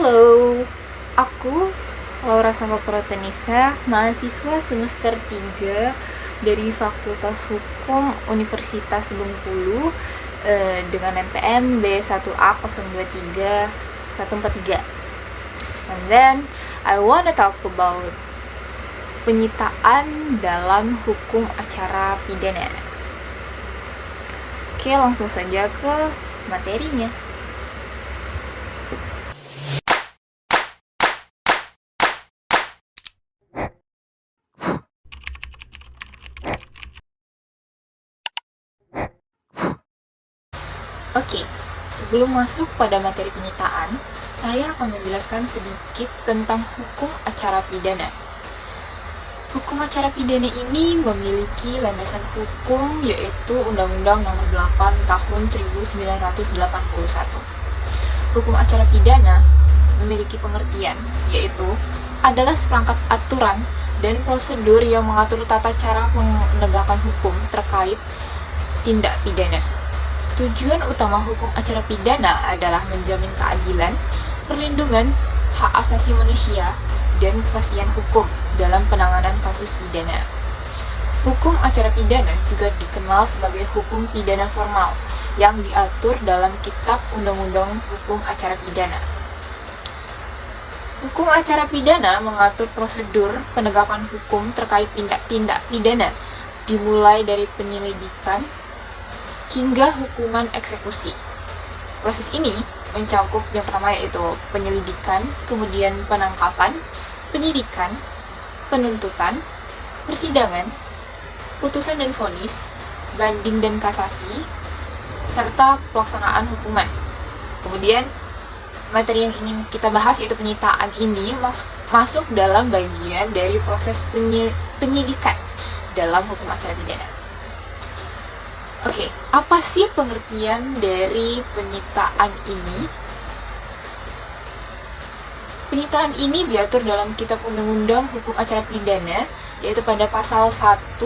Halo, aku Laura Sambapratenisa, mahasiswa semester 3 dari Fakultas Hukum Universitas Bengkulu dengan NPM B1A023143. And then I wanna talk about penyitaan dalam hukum acara pidana. Oke, langsung saja ke materinya. Oke, sebelum masuk pada materi penyitaan, saya akan menjelaskan sedikit tentang hukum acara pidana. Hukum acara pidana ini memiliki landasan hukum yaitu Undang-Undang Nomor 8 Tahun 1981. Hukum acara pidana memiliki pengertian yaitu adalah seperangkat aturan dan prosedur yang mengatur tata cara penegakan hukum terkait tindak pidana. Tujuan utama hukum acara pidana adalah menjamin keadilan, perlindungan hak asasi manusia, dan kepastian hukum dalam penanganan kasus pidana. Hukum acara pidana juga dikenal sebagai hukum pidana formal yang diatur dalam Kitab Undang-Undang Hukum Acara Pidana. Hukum acara pidana mengatur prosedur penegakan hukum terkait tindak pidana, dimulai dari penyelidikan hingga hukuman eksekusi. Proses ini mencakup yang pertama yaitu penyelidikan, kemudian penangkapan, penyidikan, penuntutan, persidangan, putusan dan vonis, banding dan kasasi, serta pelaksanaan hukuman. Kemudian materi yang ingin kita bahas yaitu penyitaan ini masuk dalam bagian dari proses penyidikan dalam hukum acara pidana. Oke, apa sih pengertian dari penyitaan ini? Penyitaan ini diatur dalam Kitab Undang-Undang Hukum Acara Pidana, yaitu pada pasal 1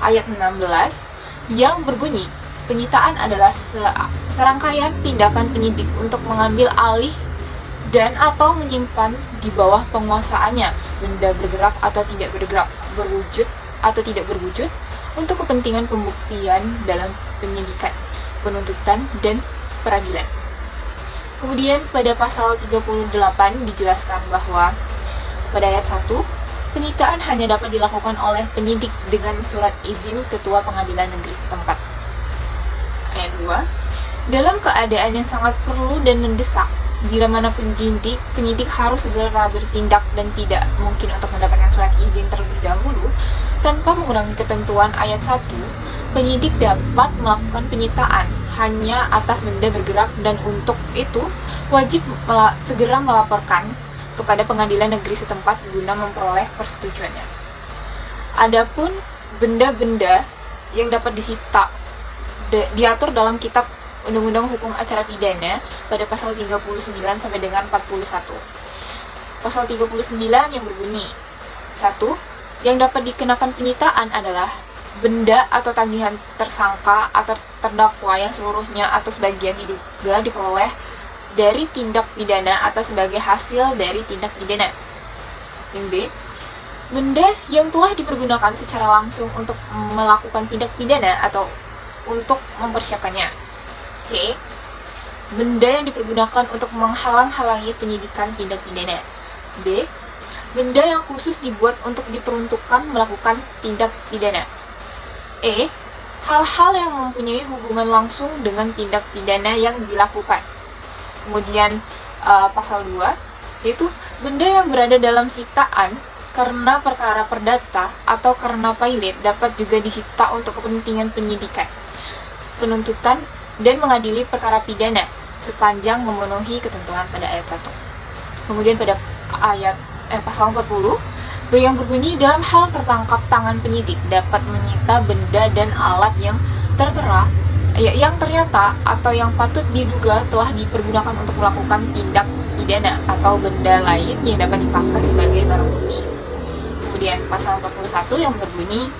ayat 16 yang berbunyi, penyitaan adalah serangkaian tindakan penyidik untuk mengambil alih dan atau menyimpan di bawah penguasaannya benda bergerak atau tidak bergerak, berwujud atau tidak berwujud, untuk kepentingan pembuktian dalam penyidikan, penuntutan, dan peradilan. Kemudian pada pasal 38 dijelaskan bahwa pada ayat 1, penyitaan hanya dapat dilakukan oleh penyidik dengan surat izin Ketua Pengadilan Negeri setempat. Ayat 2, dalam keadaan yang sangat perlu dan mendesak, bila mana penyidik harus segera bertindak dan tidak mungkin untuk mendapatkan surat izin terlebih dahulu, tanpa mengurangi ketentuan ayat 1, penyidik dapat melakukan penyitaan hanya atas benda bergerak dan untuk itu wajib segera melaporkan kepada pengadilan negeri setempat guna memperoleh persetujuannya. Adapun benda-benda yang dapat disita diatur dalam Kitab Undang-Undang Hukum Acara Pidana pada pasal 39 sampai dengan 41. Pasal 39 yang berbunyi, 1. Yang dapat dikenakan penyitaan adalah benda atau tagihan tersangka atau terdakwa yang seluruhnya atau sebagian diduga diperoleh dari tindak pidana atau sebagai hasil dari tindak pidana. Yang B, benda yang telah dipergunakan secara langsung untuk melakukan tindak pidana atau untuk mempersiapkannya. C, benda yang dipergunakan untuk menghalang-halangi penyidikan tindak pidana. D, benda yang khusus dibuat untuk diperuntukkan melakukan tindak pidana. E, hal-hal yang mempunyai hubungan langsung dengan tindak pidana yang dilakukan. Kemudian pasal 2, yaitu benda yang berada dalam sitaan karena perkara perdata atau karena pilot dapat juga disita untuk kepentingan penyidikan, penuntutan, dan mengadili perkara pidana sepanjang memenuhi ketentuan pada ayat 1. Kemudian pada pasal 40 yang berbunyi, dalam hal tertangkap tangan penyidik dapat menyita benda dan alat yang tertera yang ternyata atau yang patut diduga telah dipergunakan untuk melakukan tindak pidana atau benda lain yang dapat dipakai sebagai barang bukti. Kemudian pasal 41 yang berbunyi,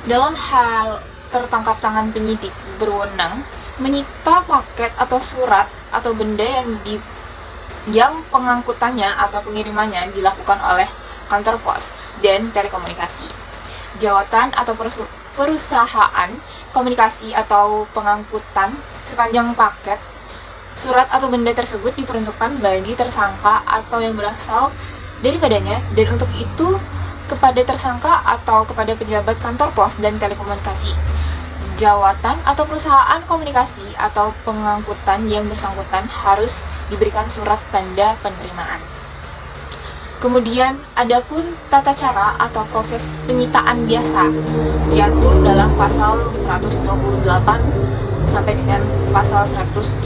dalam hal tertangkap tangan penyidik berwenang menyita paket atau surat atau benda yang yang pengangkutannya atau pengirimannya dilakukan oleh kantor pos dan telekomunikasi. Jawatan atau perusahaan komunikasi atau pengangkutan sepanjang paket surat atau benda tersebut diperuntukkan bagi tersangka atau yang berasal daripadanya, dan untuk itu kepada tersangka atau kepada pejabat kantor pos dan telekomunikasi. Jawatan atau perusahaan komunikasi atau pengangkutan yang bersangkutan harus diberikan surat tanda penerimaan. Kemudian, adapun tata cara atau proses penyitaan biasa diatur dalam pasal 128 sampai dengan pasal 130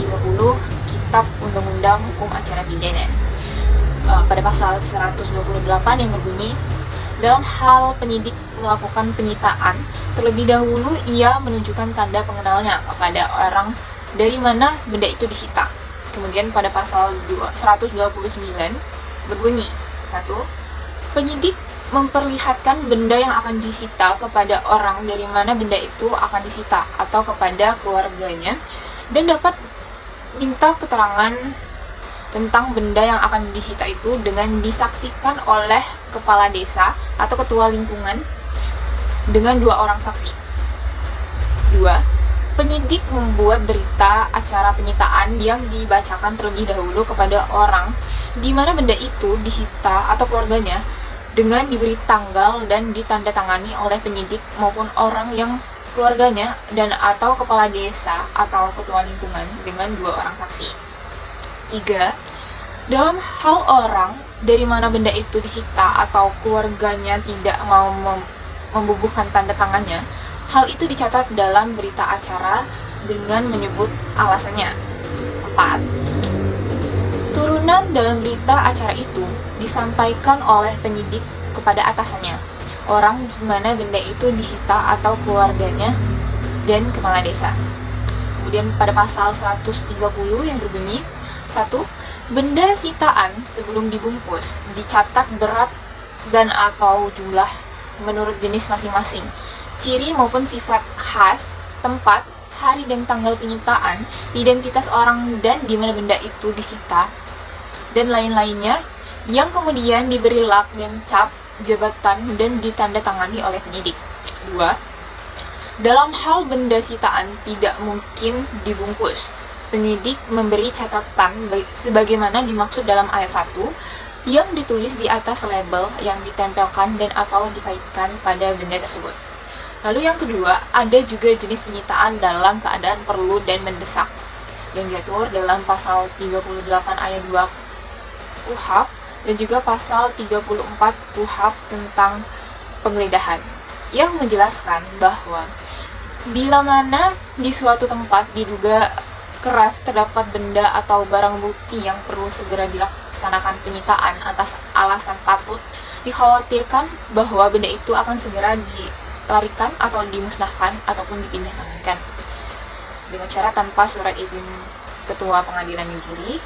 Kitab Undang-Undang Hukum Acara Pidana. Pada pasal 128 yang berbunyi, dalam hal penyidik melakukan penyitaan, terlebih dahulu ia menunjukkan tanda pengenalnya kepada orang dari mana benda itu disita. Kemudian pada pasal 129 berbunyi, 1. Penyidik memperlihatkan benda yang akan disita kepada orang dari mana benda itu akan disita atau kepada keluarganya, dan dapat minta keterangan tentang benda yang akan disita itu dengan disaksikan oleh kepala desa atau ketua lingkungan dengan 2 orang saksi. 2. Penyidik membuat berita acara penyitaan yang dibacakan terlebih dahulu kepada orang di mana benda itu disita atau keluarganya, dengan diberi tanggal dan ditandatangani oleh penyidik maupun orang yang keluarganya dan atau kepala desa atau ketua lingkungan dengan 2 orang saksi. 3. Dalam hal orang dari mana benda itu disita atau keluarganya tidak mau membubuhkan tanda tangannya, hal itu dicatat dalam berita acara dengan menyebut alasannya. 4. Turunan dalam berita acara itu disampaikan oleh penyidik kepada atasannya, orang di mana benda itu disita atau keluarganya, dan kepala desa. Kemudian pada pasal 130 yang berbunyi, 1. Benda sitaan sebelum dibungkus dicatat berat dan atau jumlah menurut jenis masing-masing, ciri maupun sifat khas, tempat, hari dan tanggal penyitaan, identitas orang dan di mana benda itu disita, dan lain-lainnya, yang kemudian diberi lak dan cap jabatan dan ditandatangani oleh penyidik. 2. Dalam hal benda sitaan tidak mungkin dibungkus, penyidik memberi catatan sebagaimana dimaksud dalam ayat 1 yang ditulis di atas label yang ditempelkan dan atau dikaitkan pada benda tersebut. Lalu yang kedua, ada juga jenis penyitaan dalam keadaan perlu dan mendesak yang diatur dalam pasal 38 ayat 2 KUHP dan juga pasal 34 KUHP tentang penggeledahan, yang menjelaskan bahwa bila mana di suatu tempat diduga keras terdapat benda atau barang bukti yang perlu segera dilaksanakan penyitaan atas alasan patut dikhawatirkan bahwa benda itu akan segera dilarikan atau dimusnahkan ataupun dipindahkan dengan cara tanpa surat izin ketua pengadilan negeri,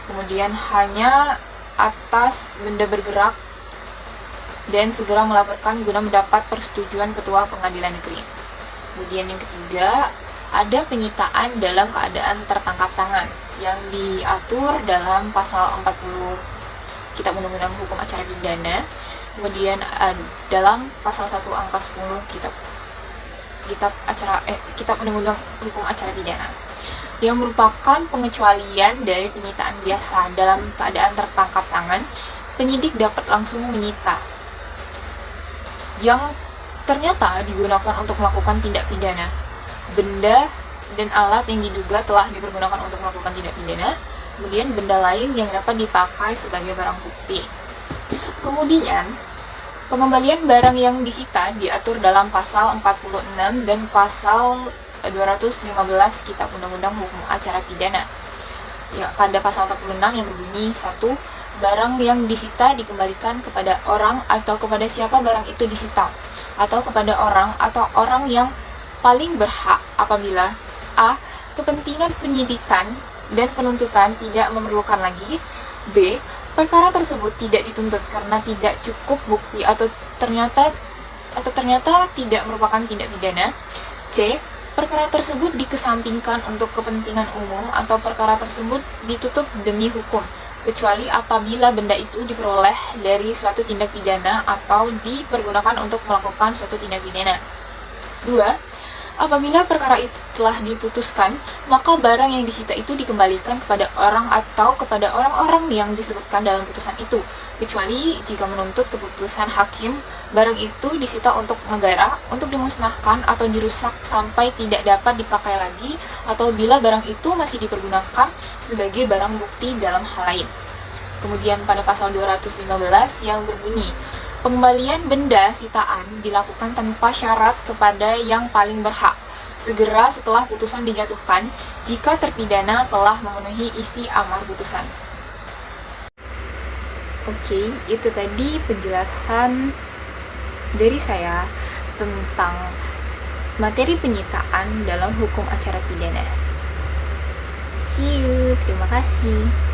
kemudian hanya atas benda bergerak, dan segera melaporkan guna mendapat persetujuan ketua pengadilan negeri. Kemudian yang ketiga, ada penyitaan dalam keadaan tertangkap tangan yang diatur dalam pasal 40 Kitab Undang-Undang Hukum Acara Pidana. Kemudian dalam pasal 1 angka 10 Kitab Undang-Undang Hukum Acara Pidana, yang merupakan pengecualian dari penyitaan biasa. Dalam keadaan tertangkap tangan, penyidik dapat langsung menyita yang ternyata digunakan untuk melakukan tindak pidana, benda dan alat yang diduga telah dipergunakan untuk melakukan tindak pidana, kemudian benda lain yang dapat dipakai sebagai barang bukti. Kemudian, pengembalian barang yang disita diatur dalam pasal 46 dan pasal 215 Kitab Undang-Undang Hukum Acara Pidana. Ya, pada pasal 46 yang berbunyi, 1. Barang yang disita dikembalikan kepada orang atau kepada siapa barang itu disita, atau kepada orang atau orang yang paling berhak apabila a. kepentingan penyidikan dan penuntutan tidak memerlukan lagi, b. perkara tersebut tidak dituntut karena tidak cukup bukti atau ternyata tidak merupakan tindak pidana, c. perkara tersebut dikesampingkan untuk kepentingan umum atau perkara tersebut ditutup demi hukum, kecuali apabila benda itu diperoleh dari suatu tindak pidana atau dipergunakan untuk melakukan suatu tindak pidana. 2. Apabila perkara itu telah diputuskan, maka barang yang disita itu dikembalikan kepada orang atau kepada orang-orang yang disebutkan dalam putusan itu, kecuali jika menuntut keputusan hakim, barang itu disita untuk negara, untuk dimusnahkan atau dirusak sampai tidak dapat dipakai lagi, atau bila barang itu masih dipergunakan sebagai barang bukti dalam hal lain. Kemudian pada pasal 215 yang berbunyi, pengembalian benda sitaan dilakukan tanpa syarat kepada yang paling berhak, segera setelah putusan dijatuhkan, jika terpidana telah memenuhi isi amar putusan. Oke, itu tadi penjelasan dari saya tentang materi penyitaan dalam hukum acara pidana. See you, terima kasih.